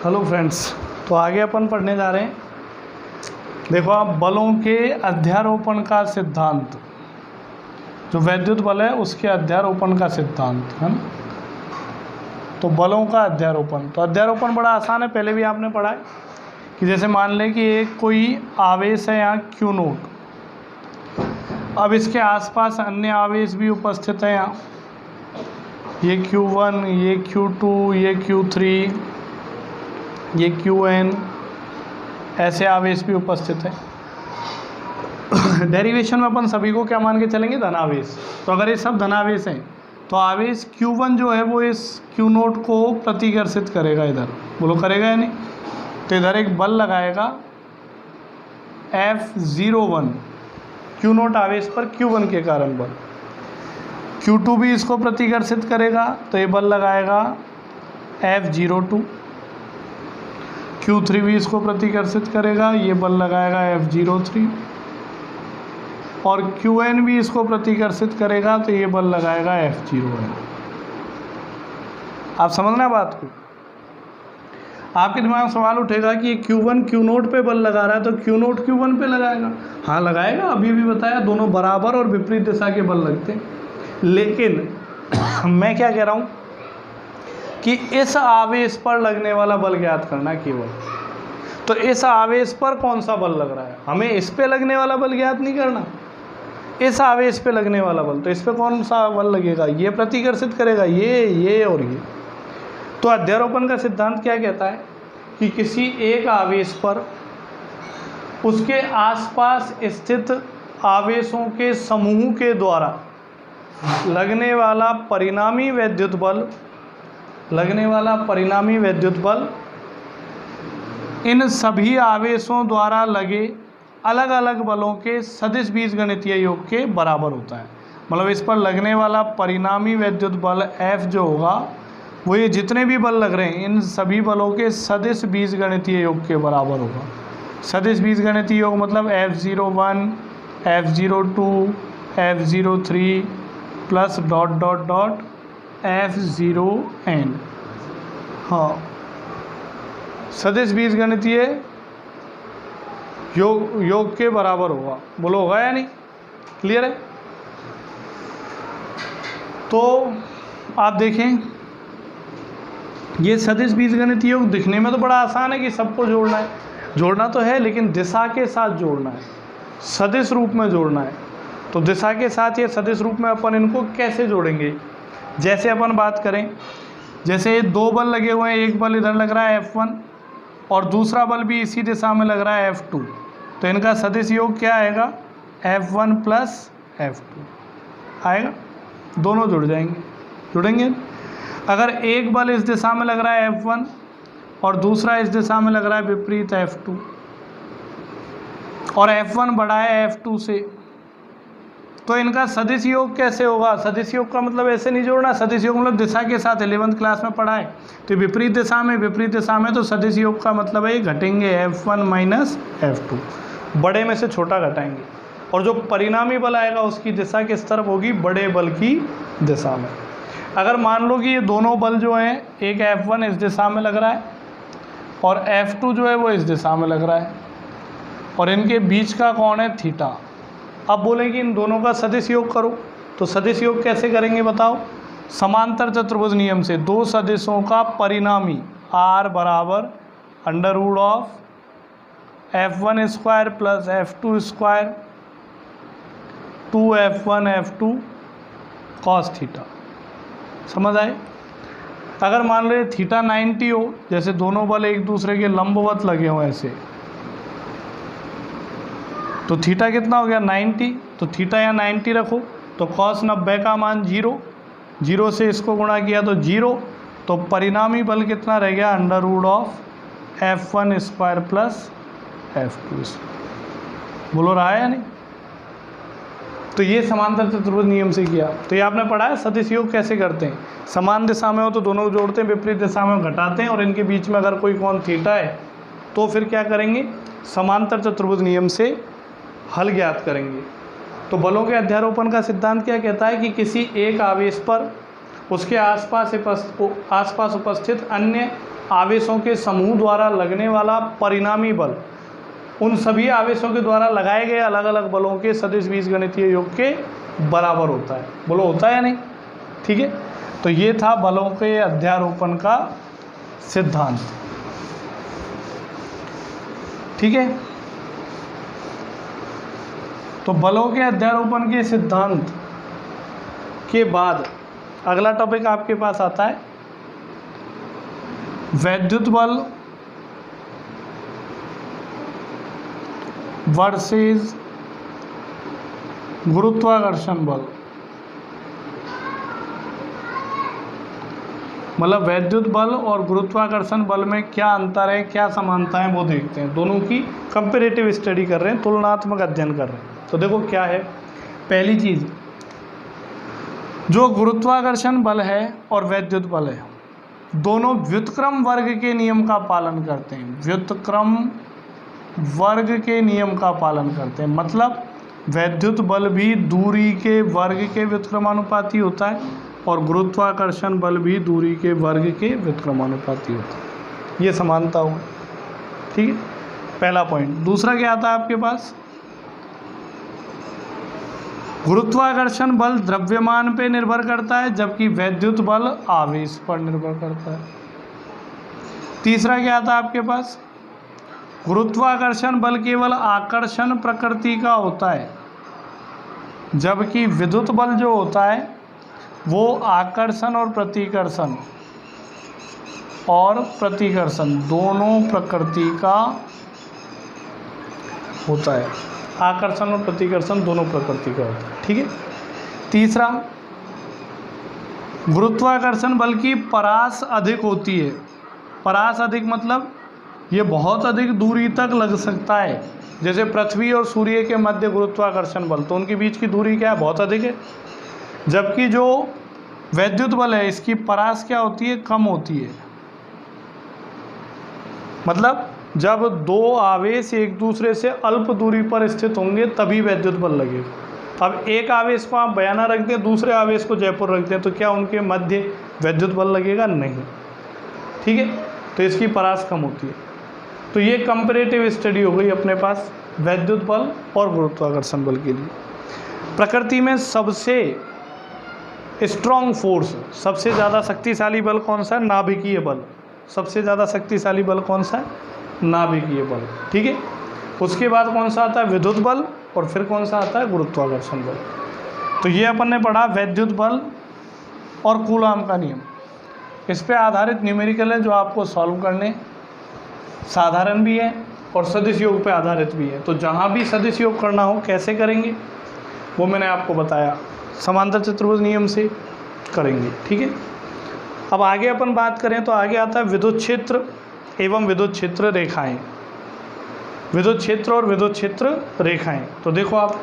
Hello friends, तो आगे अपन पढ़ने जा रहे हैं। देखो आप, बलों के अध्यारोपण का सिद्धांत, जो वैद्युत बल है उसके अध्यारोपण का सिद्धांत है ना। तो बलों का अध्यारोपण, तो अध्यारोपण बड़ा आसान है, पहले भी आपने पढ़ा है कि जैसे मान लें कि एक कोई आवेश है यहाँ Q नोट, अब इसके आसपास अन्य आवेश भी उपस्थित है यहाँ, ये Q1, ये Q2, ये Q3, ये Qn, ऐसे आवेश भी उपस्थित है। डेरिवेशन में अपन सभी को क्या मान के चलेंगे? धनावेश। तो अगर ये सब धनावेश हैं तो आवेश Q1 जो है वो इस Q नोट को प्रतिकर्षित करेगा, इधर बोलो करेगा या नहीं। तो इधर एक बल लगाएगा F01 Q नोट आवेश पर Q1 के कारण बल, Q2 भी इसको प्रतिकर्षित करेगा, तो ये बल लगाएगा F02, Q3 भी इसको प्रतिकर्षित करेगा, ये बल लगाएगा F03, और Qn भी इसको प्रतिकर्षित करेगा, तो ये बल लगाएगा F0n। आप समझना बात को। आपके दिमाग में सवाल उठेगा कि ये Q1 Q नोट पे बल लगा रहा है, तो Q नोट Q1 पे लगाएगा। हाँ लगाएगा, अभी भी बताया दोनों बराबर और विपरीत दिशा के बल लगते हैं। लेकिन मैं क्या कह रहा हूँ कि इस आवेश पर लगने वाला बल ज्ञात करना केवल। तो इस आवेश पर कौन सा बल लग रहा है, हमें इस पे लगने वाला बल ज्ञात नहीं करना, इस आवेश पे लगने वाला बल। तो इस पे कौन सा बल लगेगा? ये प्रतिकर्षित करेगा, ये और ये। तो अध्यारोपण का सिद्धांत क्या कहता है कि किसी एक आवेश पर उसके आसपास स्थित आवेशों के समूह के द्वारा लगने वाला परिणामी वैद्युत बल इन सभी आवेशों द्वारा लगे अलग अलग बलों के सदिश बीजगणितीय योग के बराबर होता है। मतलब इस पर लगने वाला परिणामी वैद्युत बल F जो होगा वो ये जितने भी बल लग रहे हैं इन सभी बलों के सदिश बीजगणितीय योग के बराबर होगा। सदिश बीजगणितीय योग मतलब F01, F02, F03 plus ... F0n। हाँ, सदिश बीजगणितीय योग के बराबर होगा। बोलो होगा या नहीं? क्लियर है? तो आप देखें, ये सदिश बीजगणितीय योग दिखने में तो बड़ा आसान है कि सबको जोड़ना तो है, लेकिन दिशा के साथ जोड़ना है, सदिश रूप में जोड़ना है। तो दिशा के साथ ये सदिश रूप में अपन इनको कैसे जोड़ेंगे? जैसे अपन बात करें, जैसे दो बल लगे हुए हैं, एक बल इधर लग रहा है F1 और दूसरा बल भी इसी दिशा में लग रहा है F2, तो इनका सदिश योग क्या आएगा? F1 प्लस F2 आएगा, दोनों जुड़ेंगे। अगर एक बल इस दिशा में लग रहा है F1 और दूसरा इस दिशा में लग रहा है विपरीत F2, और F1 बड़ा है F2 से, तो इनका सदिश योग कैसे होगा? सदिश योग का मतलब ऐसे नहीं जोड़ना, सदिश योग मतलब दिशा के साथ 11th क्लास में पढ़ा है। तो विपरीत दिशा में तो सदिश योग का मतलब है ये घटेंगे F1 माइनस F2, बड़े में से छोटा घटाएंगे, और जो परिणामी बल आएगा उसकी दिशा किस तरफ होगी? बड़े बल की दिशा में। अगर मान लो कि ये दोनों बल जो हैं, एक F1 इस दिशा में लग रहा है और F2 जो है वो इस दिशा में लग रहा है, और इनके बीच का कोण है थीटा। अब बोलेंगे इन दोनों का सदिश योग करो, तो सदिश योग कैसे करेंगे बताओ? समांतर चतुर्भुज नियम से दो सदिशों का परिणामी R बराबर √ F1 square plus F2 square 2F1 F2 cos theta. समझ आए? अगर मान लो थीटा 90 हो, जैसे दोनों बल एक दूसरे के लंबवत लगे हों ऐसे, तो थीटा कितना हो गया? 90। तो थीटा यहाँ 90 रखो, तो cos 90 का मान 0 से इसको गुणा किया तो 0, तो परिणामी बल कितना रह गया? √ F1 square plus F2 square. बोलो रहा है या नहीं? तो ये समांतर चतुर्भुज नियम से किया। तो ये आपने पढ़ा है सदिश योग कैसे करते हैं। समान दिशा में हो तो दोनों जोड़ते हैं, विपरीत दिशा में घटाते हैं, और इनके बीच में अगर कोई कोण थीटा है तो फिर क्या करेंगे? समांतर चतुर्भुज नियम से हल ज्ञात करेंगे। तो बलों के अध्यारोपण का सिद्धांत क्या कहता है कि किसी एक आवेश पर उसके आसपास उपस्थित अन्य आवेशों के समूह द्वारा लगने वाला परिणामी बल उन सभी आवेशों के द्वारा लगाए गए अलग अलग बलों के सदिश बीजगणितीय योग के बराबर होता है। बोलो होता है या नहीं? ठीक है, तो ये था बलों के अध्यारोपण का सिद्धांत। ठीक है, तो बलों के अध्यारोपण के सिद्धांत के बाद अगला टॉपिक आपके पास आता है वैद्युत बल वर्सेस गुरुत्वाकर्षण बल। मतलब वैद्युत बल और गुरुत्वाकर्षण बल में क्या अंतर है, क्या समानता है, वो देखते हैं। दोनों की कंपैरेटिव स्टडी कर रहे हैं, तुलनात्मक अध्ययन कर रहे हैं। तो देखो क्या है, पहली चीज, जो गुरुत्वाकर्षण बल है और वैद्युत बल है, दोनों व्युत्क्रम वर्ग के नियम का पालन करते हैं। व्युत्क्रम वर्ग के नियम का पालन करते हैं, मतलब वैद्युत बल भी दूरी के वर्ग के व्युत्क्रमानुपाती होता है और गुरुत्वाकर्षण बल भी दूरी के वर्ग के व्युत्क्रमानुपाती होता है। ये समानता हो, ठीक है, पहला पॉइंट। दूसरा क्या आता है आपके पास, गुरुत्वाकर्षण बल द्रव्यमान पे निर्भर करता है जबकि वैद्युत बल आवेश पर निर्भर करता है। तीसरा क्या आता है आपके पास, गुरुत्वाकर्षण बल केवल आकर्षण प्रकृति का होता है जबकि विद्युत बल जो होता है वो आकर्षण और प्रतिकर्षण दोनों प्रकृति का होता है। आकर्षण और प्रतिकर्षण दोनों प्रकृति का होता है, ठीक है। तीसरा, गुरुत्वाकर्षण बल की परास अधिक होती है। परास अधिक मतलब ये बहुत अधिक दूरी तक लग सकता है। जैसे पृथ्वी और सूर्य के मध्य गुरुत्वाकर्षण बल, तो उनके बीच की दूरी क्या है, बहुत अधिक है। जबकि जो वैद्युत बल है इसकी परास क्या होती है, कम होती है। मतलब जब दो आवेश एक दूसरे से अल्प दूरी पर स्थित होंगे तभी वैद्युत बल लगेगा। अब एक आवेश को आप बयाना रख दें, दूसरे आवेश को जयपुर रख दें, तो क्या उनके मध्य वैद्युत बल लगेगा? नहीं, ठीक है। तो इसकी परास कम होती है। तो ये कंपैरेटिव स्टडी हो गई अपने पास वैद्युत बल और गुरुत्वाकर्षण बल के लिए। प्रकृति में सबसे स्ट्रॉन्ग फोर्स, सबसे ज़्यादा शक्तिशाली बल कौन सा है? नाभिकीय बल। सबसे ज़्यादा शक्तिशाली बल कौन सा है? नाभिकीय बल, ठीक है। उसके बाद कौन सा आता है? विद्युत बल, और फिर कौन सा आता है? गुरुत्वाकर्षण बल। तो ये अपन ने पढ़ा वैद्युत बल और कूलॉम का नियम। इस पे आधारित न्यूमेरिकल है जो आपको सॉल्व करने, साधारण भी है और सदिश योग पे आधारित भी है। तो जहाँ भी सदिश योग करना हो कैसे करेंगे वो मैंने आपको बताया, समांतर चतुर्भुज नियम से करेंगे, ठीक है। अब आगे अपन बात करें तो आगे आता है विद्युत क्षेत्र एवं विद्युत क्षेत्र रेखाएं। विद्युत क्षेत्र और विद्युत क्षेत्र रेखाएं। तो देखो आप,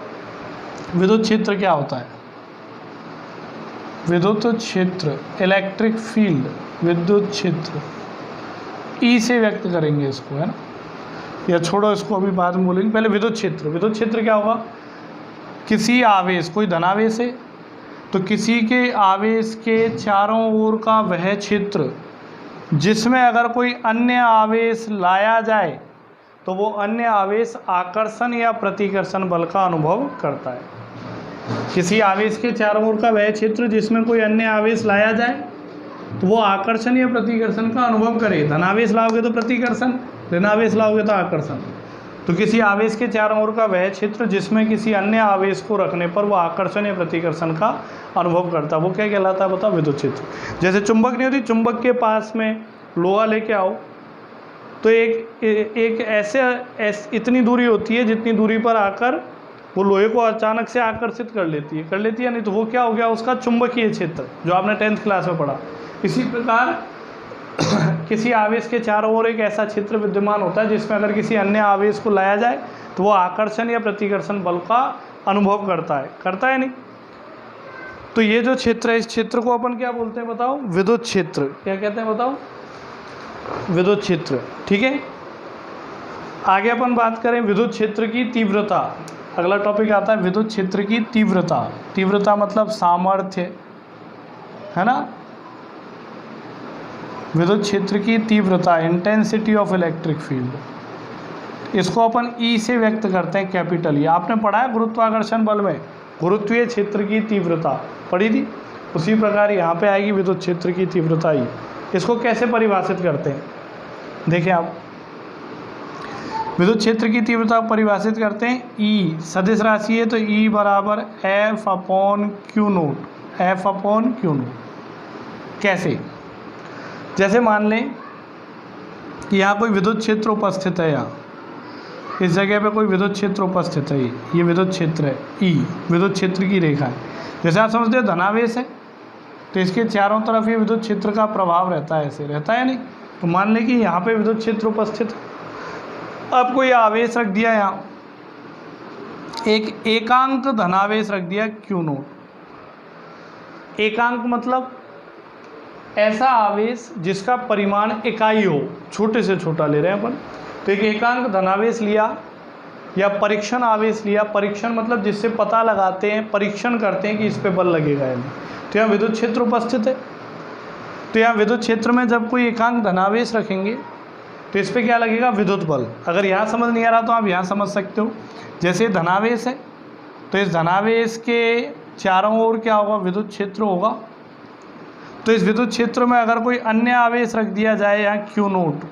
विद्युत क्षेत्र क्या होता है? विद्युत क्षेत्र, इलेक्ट्रिक फील्ड, विद्युत क्षेत्र ई से व्यक्त करेंगे इसको, है ना, या छोड़ो इसको अभी बाद में बोलेंगे। पहले विद्युत क्षेत्र। विद्युत क्षेत्र क्या होगा? किसी आवेश, कोई धनावेश है तो किसी के आवेश के चारों ओर का वह क्षेत्र जिसमें अगर कोई अन्य आवेश लाया जाए तो वो अन्य आवेश आकर्षण या प्रतिकर्षण बल का अनुभव करता है। किसी आवेश के चारों ओर का वह क्षेत्र जिसमें कोई अन्य आवेश लाया जाए तो वो आकर्षण या प्रतिकर्षण का अनुभव करे। धनावेश लाओगे तो प्रतिकर्षण, ऋणावेश लाओगे तो आकर्षण। तो किसी आवेश के चारों ओर का वह क्षेत्र जिसमें किसी अन्य आवेश को रखने पर वो आकर्षण या प्रतिकर्षण का अनुभव करता है, वो क्या कहलाता है? बताओ, विद्युत क्षेत्र। जैसे चुंबक नहीं होती, चुंबक के पास में लोहा लेके आओ तो एक ऐसे इतनी दूरी होती है जितनी दूरी पर आकर वो लोहे को अचानक से आकर्षित कर लेती है, नहीं तो वो क्या हो गया? उसका चुंबकीय क्षेत्र, जो आपने 10th क्लास में पढ़ा। इसी प्रकार किसी आवेश के चारों ओर एक ऐसा क्षेत्र विद्यमान होता है जिसमें अगर किसी अन्य आवेश को लाया जाए तो वो आकर्षण या प्रतिकर्षण बल का अनुभव करता है नहीं। तो ये जो क्षेत्र है, इस क्षेत्र को अपन क्या बोलते हैं बताओ? विद्युत क्षेत्र। क्या कहते हैं बताओ? विद्युत क्षेत्र, ठीक है। आगे अपन बात करें विद्युत क्षेत्र की तीव्रता। अगला टॉपिक आता है विद्युत क्षेत्र की तीव्रता। तीव्रता मतलब सामर्थ्य, है ना। विद्युत क्षेत्र की तीव्रता, इंटेंसिटी ऑफ इलेक्ट्रिक फील्ड, इसको अपन ई से व्यक्त करते हैं, कैपिटल ई। आपने पढ़ा है गुरुत्वाकर्षण बल में गुरुत्वीय क्षेत्र की तीव्रता पढ़ी थी, उसी प्रकार यहाँ पे आएगी विद्युत क्षेत्र की तीव्रता ई। इसको कैसे परिभाषित करते हैं, देखिए आप, विद्युत क्षेत्र की तीव्रता को परिभाषित करते हैं ई, सदिश राशि है तो ई बराबर F upon Q note, F upon Q note. कैसे, जैसे मान लें कि यहाँ कोई विद्युत क्षेत्र उपस्थित है, यहाँ इस जगह पे कोई विद्युत क्षेत्र उपस्थित है, ये विद्युत क्षेत्र है ई, विद्युत क्षेत्र की रेखा है। जैसे आप समझते हो धनावेश है तो इसके चारों तरफ ये विद्युत क्षेत्र का प्रभाव रहता है, ऐसे रहता है नहीं। तो मान लें कि यहाँ पे विद्युत क्षेत्र उपस्थित है, आपको ये आवेश रख दिया, यहाँ एक एकांक धनावेश रख दिया क्यू नोट। एकांक मतलब ऐसा आवेश जिसका परिमाण इकाई हो, छोटे से छोटा ले रहे हैं अपन, तो एक एकांक धनावेश लिया या परीक्षण आवेश लिया। परीक्षण मतलब जिससे पता लगाते हैं, परीक्षण करते हैं कि इस पे बल लगेगा या नहीं। तो यहाँ विद्युत क्षेत्र उपस्थित है, तो यहाँ विद्युत क्षेत्र में जब कोई एकांक धनावेश रखेंगे तो इस पे क्या लगेगा, विद्युत बल। अगर यहाँ समझ नहीं आ रहा तो आप यहाँ समझ सकते हो। जैसे धनावेश है तो इस धनावेश के चारों ओर क्या होगा, विद्युत क्षेत्र होगा। तो इस विद्युत क्षेत्र में अगर कोई अन्य आवेश रख दिया जाए, यहाँ क्यू नोट,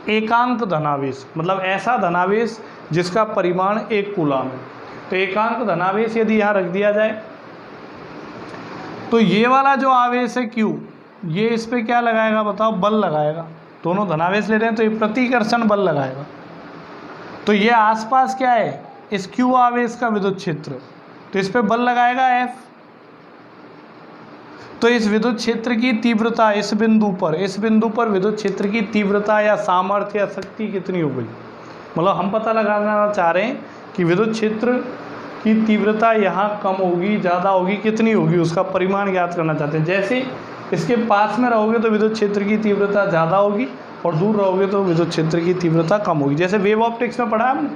एकांक धनावेश मतलब ऐसा धनावेश जिसका परिमाण 1 कूलम है, तो एकांक धनावेश यदि यहाँ रख दिया जाए तो ये वाला जो आवेश है Q, ये इस पे क्या लगाएगा बताओ, बल लगाएगा। दोनों धनावेश ले रहे हैं तो ये प्रतिकर्षण बल लगाएगा। तो ये आसपास क्या है, इस Q आवेश का विद्युत क्षेत्र, तो इस पे बल लगाएगा F। तो इस विद्युत क्षेत्र की तीव्रता इस बिंदु पर विद्युत क्षेत्र की तीव्रता या सामर्थ्य या शक्ति कितनी हो गई, मतलब हम पता लगाना चाह रहे हैं कि विद्युत क्षेत्र की तीव्रता यहाँ कम होगी, ज़्यादा होगी, कितनी होगी, उसका परिमाण ज्ञात करना चाहते हैं। जैसे इसके पास में रहोगे तो विद्युत क्षेत्र की तीव्रता ज़्यादा होगी और दूर रहोगे तो विद्युत क्षेत्र की तीव्रता कम होगी। जैसे वेव ऑप्टिक्स में पढ़ा है हमने,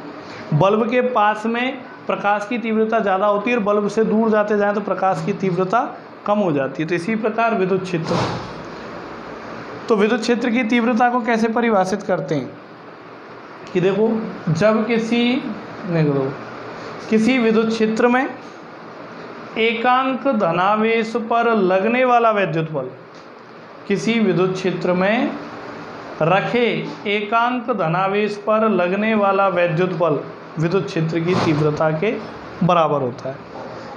बल्ब के पास में प्रकाश की तीव्रता ज़्यादा होती है और बल्ब से दूर जाते जाएँ तो प्रकाश की तीव्रता कम हो जाती है। तो इसी प्रकार विद्युत क्षेत्र, तो विद्युत क्षेत्र की तीव्रता को कैसे परिभाषित करते हैं कि देखो, जब किसी विद्युत क्षेत्र में एकांक धनावेश पर लगने वाला विद्युत बल, किसी विद्युत क्षेत्र में रखे एकांक धनावेश पर लगने वाला विद्युत बल विद्युत क्षेत्र की तीव्रता के बराबर होता है।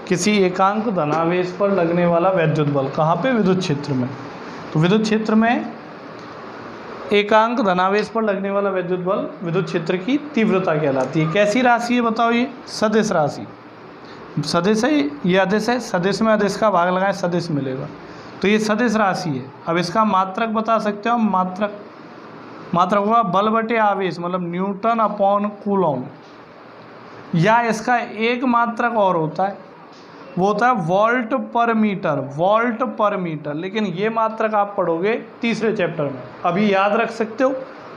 किसी एकांक धनावेश पर लगने वाला विद्युत बल कहाँ पे, विद्युत क्षेत्र में। तो विद्युत क्षेत्र में एकांक धनावेश पर लगने वाला विद्युत बल विद्युत क्षेत्र की तीव्रता कहलाती है। कैसी राशि है बताओ, ये सदिश राशि, सदिश है ये अदिश है, सदिश में अदिश का भाग लगाए सदिश मिलेगा, तो ये सदिश राशि है। अब इसका मात्रक बता सकते हो, मात्रक होगा बल बटे आवेश, मतलब न्यूटन अपॉन कूलॉम, या इसका एक मात्रक और होता है, वो होता है वोल्ट पर मीटर, लेकिन ये मात्रक आप पढ़ोगे तीसरे चैप्टर में, अभी याद रख सकते हो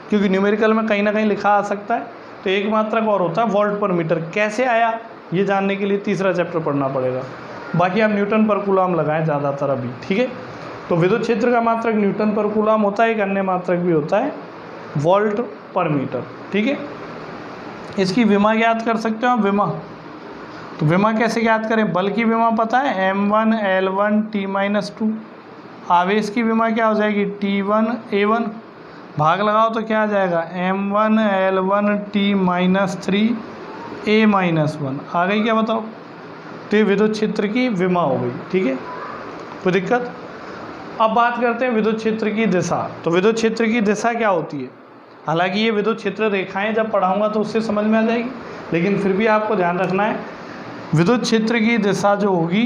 क्योंकि न्यूमेरिकल में कहीं ना कहीं लिखा आ सकता है। तो एक मात्रक और होता है वोल्ट पर मीटर, कैसे आया ये जानने के लिए तीसरा चैप्टर पढ़ना पड़ेगा। बाकी आप न्यूटन पर कूलॉम लगाएं ज़्यादातर अभी, ठीक है। तो विद्युत क्षेत्र का मात्रक न्यूटन पर कूलॉम होता है, एक अन्य मात्रक भी होता है वोल्ट पर मीटर, ठीक है। इसकी विमा ज्ञात कर सकते हो, विमा, तो विमा कैसे ज्ञात करें, बल की विमा पता है m1 L1 T-2, आवेश की विमा क्या हो जाएगी T1 A1, भाग लगाओ तो क्या आ जाएगा m1 L1 T-3 A-1, आ गई क्या बताओ। तो ये विद्युत क्षेत्र की विमा हो गई, ठीक है, कोई दिक्कत। अब बात करते हैं विद्युत क्षेत्र की दिशा। तो विद्युत क्षेत्र की दिशा क्या होती है, हालांकि ये विद्युत क्षेत्र रेखाएं जब पढ़ाऊंगा तो उससे समझ में आ जाएगी, लेकिन फिर भी आपको ध्यान रखना है विद्युत क्षेत्र की दिशा जो होगी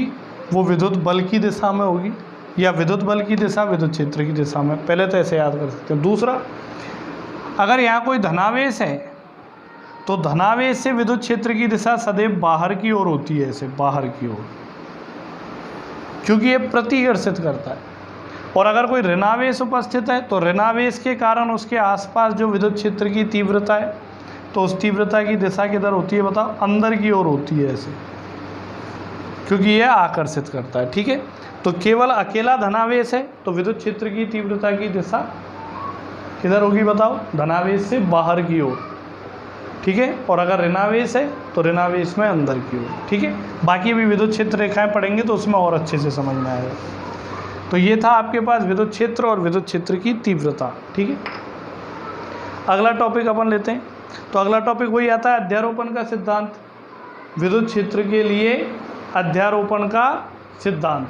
वो विद्युत बल की दिशा में होगी, या विद्युत बल की दिशा विद्युत क्षेत्र की दिशा में, पहले तो ऐसे याद कर सकते हैं। दूसरा, अगर यहाँ कोई धनावेश है तो धनावेश से विद्युत क्षेत्र की दिशा सदैव बाहर की ओर होती है, ऐसे बाहर की ओर, क्योंकि ये प्रतिकर्षित करता है। और अगर कोई ऋणावेश उपस्थित है तो ऋणावेश के कारण उसके आसपास जो विद्युत क्षेत्र की तीव्रता है, तो उस तीव्रता की दिशा किधर होती है बताओ, अंदर की ओर होती है ऐसे, क्योंकि यह आकर्षित करता है, ठीक है। तो केवल अकेला धनावेश है तो विद्युत क्षेत्र की तीव्रता की दिशा किधर होगी बताओ, धनावेश से बाहर की ओर, ठीक है। और अगर ऋणावेश है तो ऋणावेश में अंदर की ओर, ठीक है। बाकी अभी विद्युत क्षेत्र रेखाएं पढ़ेंगे तो उसमें और अच्छे से समझ में आएगा। तो ये था आपके पास विद्युत क्षेत्र और विद्युत क्षेत्र की तीव्रता, ठीक है। अगला टॉपिक अपन लेते हैं। तो अगला टॉपिक वही आता है अध्यारोपण का सिद्धांत, विद्युत क्षेत्र के लिए अध्यारोपण का सिद्धांत।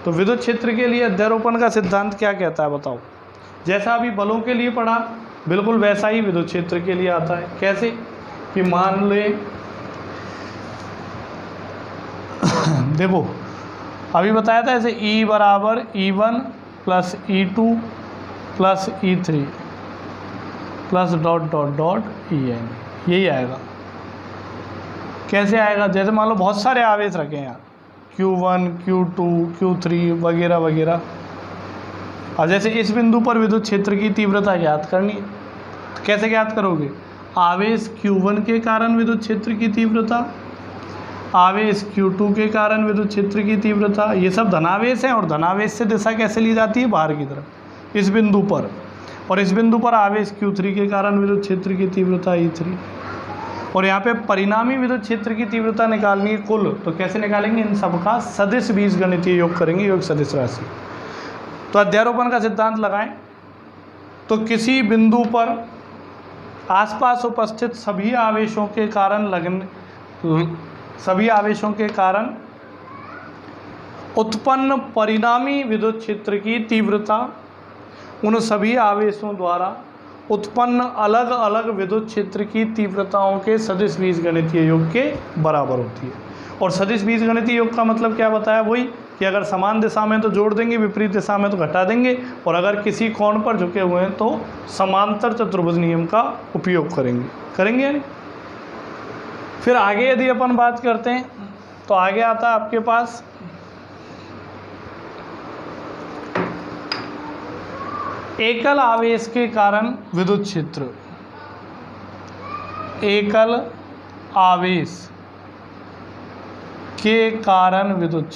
तो विद्युत क्षेत्र के लिए अध्यारोपण का सिद्धांत क्या कहता है बताओ। जैसा अभी बलों के लिए पढ़ा बिल्कुल वैसा ही विद्युत क्षेत्र के लिए आता है। कैसे कि मान ले देखो अभी बताया था ऐसे E बराबर E1 plus E2 plus E3 plus dot dot dot En, यही आएगा। कैसे आएगा, जैसे मान लो बहुत सारे आवेश रखे हैं यार, Q1 Q2 Q3 वगैरह वगैरह। और जैसे इस बिंदु पर विद्युत क्षेत्र की तीव्रता ज्ञात करनी है, तो कैसे ज्ञात करोगे, आवेश Q1 के कारण विद्युत क्षेत्र की तीव्रता, आवेश Q2 के कारण विद्युत क्षेत्र की तीव्रता, ये सब धनावेश हैं। और धनावेश से दिशा कैसे ली जाती है, बाहर की तरफ इस बिंदु पर। और इस बिंदु पर आवेश Q3 के कारण विद्युत क्षेत्र की तीव्रता E3। और यहाँ पे परिणामी विद्युत क्षेत्र की तीव्रता निकालनी है कुल, तो कैसे निकालेंगे, इन सबका सदिश बीजगणितीय योग करेंगे, योग सदिश राशि। तो अध्यारोपण का सिद्धांत लगाएं तो किसी बिंदु पर आसपास उपस्थित सभी आवेशों के कारण उत्पन्न परिणामी विद्युत क्षेत्र की तीव्रता उन सभी आवेशों द्वारा उत्पन्न अलग अलग विद्युत क्षेत्र की तीव्रताओं के सदिश बीजगणितीय योग के बराबर होती है। और सदिश बीजगणितीय योग का मतलब क्या बताया, वही कि अगर समान दिशा में तो जोड़ देंगे, विपरीत दिशा में तो घटा देंगे, और अगर किसी कोण पर झुके हुए हैं तो समांतर चतुर्भुज नियम का उपयोग करेंगे यानी। फिर आगे यदि अपन बात करते हैं तो आगे आता है आपके पास एकल आवेश के कारण विद्युत क्षेत्र। एकल आवेश के कारण विद्युत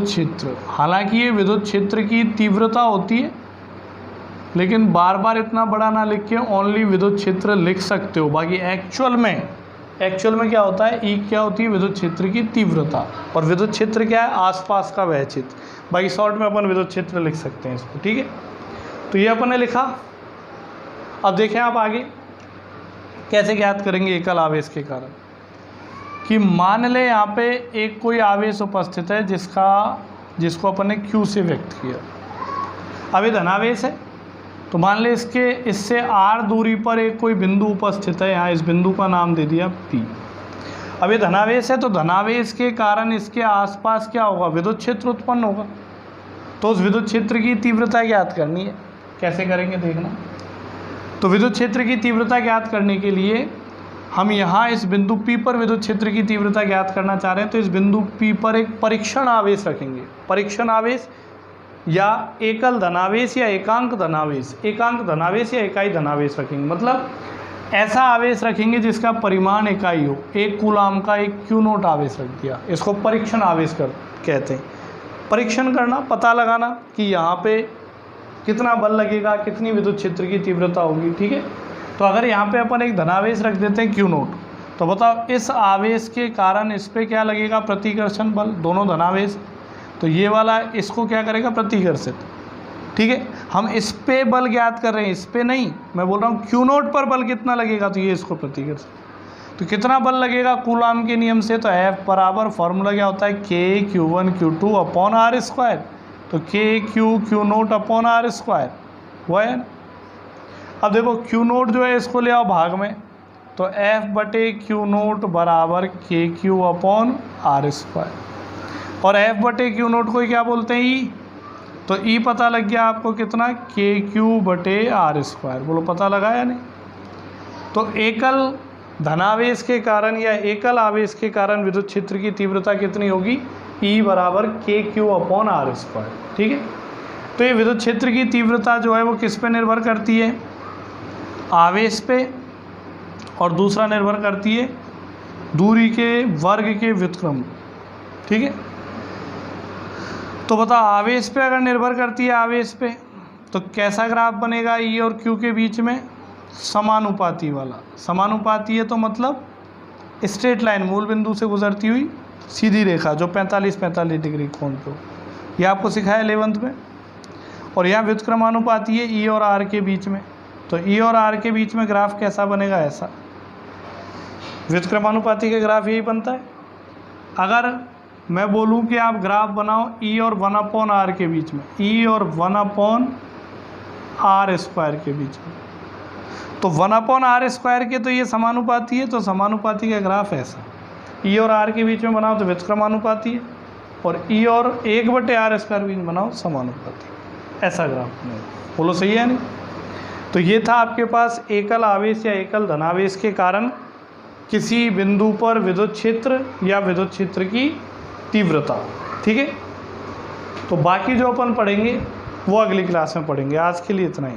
क्षेत्र, हालांकि ये विद्युत क्षेत्र की तीव्रता होती है, लेकिन बार बार इतना बड़ा ना लिख के ओनली विद्युत क्षेत्र लिख सकते हो। बाकी एक्चुअल में क्या होता है, ई क्या होती है, विद्युत क्षेत्र की तीव्रता। और विद्युत क्षेत्र क्या है, आसपास का वह क्षेत्र। बाकी शॉर्ट में अपन विद्युत क्षेत्र लिख सकते हैं इसको, ठीक है। तो ये अपन ने लिखा। अब देखें आप आगे कैसे ज्ञात करेंगे एकल आवेश के कारण। कि मान ले यहाँ पे एक कोई आवेश उपस्थित है जिसको अपन ने Q से व्यक्त किया। अब ये धनावेश है, तो मान ले इससे R दूरी पर एक कोई बिंदु उपस्थित है, यहाँ इस बिंदु का नाम दे दिया P। अब ये धनावेश है तो धनावेश के कारण इसके आसपास क्या होगा, विद्युत क्षेत्र उत्पन्न होगा। तो उस विद्युत क्षेत्र की तीव्रता ज्ञात करनी है। कैसे करेंगे देखना। तो विद्युत क्षेत्र की तीव्रता ज्ञात करने के लिए हम यहाँ इस बिंदु P पर विद्युत क्षेत्र की तीव्रता ज्ञात करना चाह रहे हैं, तो इस बिंदु P पर एक परीक्षण आवेश रखेंगे। परीक्षण आवेश या एकल धनावेश या एकांक धनावेश या इकाई धनावेश रखेंगे। मतलब ऐसा आवेश रखेंगे जिसका परिमाण इकाई हो। एक कूलाम का एक Q0 आवेश रख दिया, इसको परीक्षण आवेश कहते हैं। परीक्षण करना, पता लगाना कि यहाँ पे कितना बल लगेगा, कितनी विद्युत क्षेत्र की तीव्रता होगी, ठीक है। तो अगर यहाँ पे अपन एक धनावेश रख देते हैं Q0, तो बताओ इस आवेश के कारण इस पर क्या लगेगा, प्रतिकर्षण बल। दोनों धनावेश, तो ये वाला इसको क्या करेगा, प्रतिकर्षित, ठीक है। हम इस पे बल ज्ञात कर रहे हैं, इस पे नहीं, मैं बोल रहा हूँ Q0 पर बल कितना लगेगा, तो ये इसको प्रतिकर्षित। तो कितना बल लगेगा कूलाम के नियम से, तो F बराबर फॉर्मूला क्या होता है, K Q1 Q2 upon R square. तो K Q0 upon R square, हुआ है। अब देखो Q0 जो है इसको ले आओ भाग में, तो F बटे Q0 बराबर KQ अपॉन R स्क्वायर। और F बटे Q0 को क्या बोलते हैं, E। तो E पता लग गया आपको कितना, KQ बटे R स्क्वायर। बोलो पता लगा या नहीं। तो एकल धनावेश के कारण या एकल आवेश के कारण विद्युत क्षेत्र की तीव्रता कितनी होगी, E बराबर KQ अपॉन R स्क्वायर, ठीक है। तो ये विद्युत क्षेत्र की तीव्रता जो है वो किस पे निर्भर करती है, आवेश पे, और दूसरा निर्भर करती है दूरी के वर्ग के व्युत्क्रम, ठीक है। तो बताओ आवेश पे अगर निर्भर करती है आवेश पे, तो कैसा ग्राफ बनेगा ई और क्यू के बीच में? समानुपाती वाला। समानुपाती है तो मतलब स्ट्रेट लाइन, मूल बिंदु से गुजरती हुई सीधी रेखा जो 45 डिग्री कोण पे हो। ये आपको सिखाया 11th में। और यहाँ व्युत्क्रमानुपाती है ई और आर के बीच में, तो ई और आर के बीच में ग्राफ कैसा बनेगा? ऐसा। व्युत्क्रमानुपाती का ग्राफ यही बनता है। अगर मैं बोलूँ कि आप ग्राफ बनाओ ई और 1/r के बीच में, ई और 1/r² के बीच में, तो 1/r² के तो ये समानुपाती है, तो समानुपाती का ग्राफ ऐसा। ई और आर के बीच में बनाओ तो व्युत्क्रमानुपाती है, और ई और 1/r² बीच में बनाओ समानुपाती, ऐसा ग्राफ बनेगा। बोलो सही है नहीं? तो ये था आपके पास एकल आवेश या एकल धनावेश के कारण किसी बिंदु पर विद्युत क्षेत्र या विद्युत क्षेत्र की तीव्रता। ठीक है, तो बाकी जो अपन पढ़ेंगे वो अगली क्लास में पढ़ेंगे। आज के लिए इतना ही।